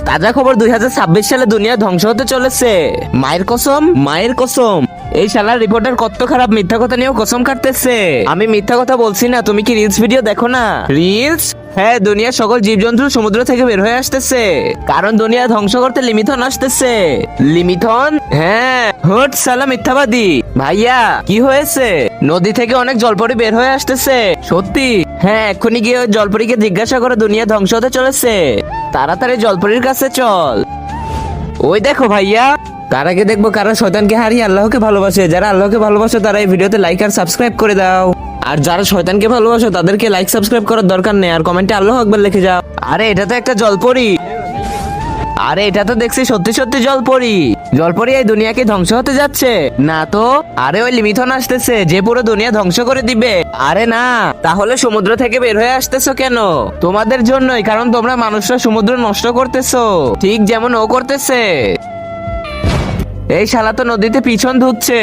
তাজা খবর, 2026 সালে দুনিয়া ধ্বংস হতে চলেছে। মায়ের কসম, মায়ের কসম। এই শালার রিপোর্টার কত খারাপ, মিথ্যা কথা নিয়েও কসম কাটতেছে। আমি মিথ্যা কথা বলছি না, তুমি কি রিলস ভিডিও দেখো না? রিলস? হ্যাঁ, দুনিয়ার সকল জীবজন্তু সমুদ্র থেকে বের হয়ে আসতেছে, কারণ দুনিয়া ধ্বংস করতে লিমিথন আসতেছে। লিমিথন? হ্যাঁ। হট সালা মিথ্যাবাদী। ভাইয়া কি হয়েছে? নদী থেকে অনেক জলপরি বের হয়ে আসতেছে। সত্যি? হ্যাঁ, এক্ষুনি গিয়ে ওই জলপরীকে জিজ্ঞাসা করে, দুনিয়া ধ্বংস হতে চলেছে। তাড়াতাড়ি জলপরীর কাছে চল। ওই দেখো ভাইয়া। তার আগে দেখবো কারা শয়তানকে হারিয়ে আল্লাহকে ভালোবাসে। যারা আল্লাহকে ভালোবাসে তারা এই ভিডিওতে লাইক আর সাবস্ক্রাইব করে দাও। আর যারা শয়তানকে ভালোবাসে তাদেরকে লাইক সাবস্ক্রাইব করার দরকার নেই, আর কমেন্টে আল্লাহু আকবার লিখে যাও। আরে এটা তো একটা জলপরি। আরে এটা তো দেখছি সত্যি সত্যি জলপরি। জলপরি এই দুনিয়াকে ধ্বংস হতে যাচ্ছে না তো? আরে ওই লিমিথন আসতেছে, যে পুরো দুনিয়া ধ্বংস করে দিবে। আরে না, তাহলে সমুদ্র থেকে বের হয়ে আসতেছো কেন? তোমাদের জন্যই, কারণ তোমরা মানুষরা সমুদ্র নষ্ট করতেছো, ঠিক যেমন ও করতেছে। এই শালা তো নদীতে পিছন ধুচ্ছে।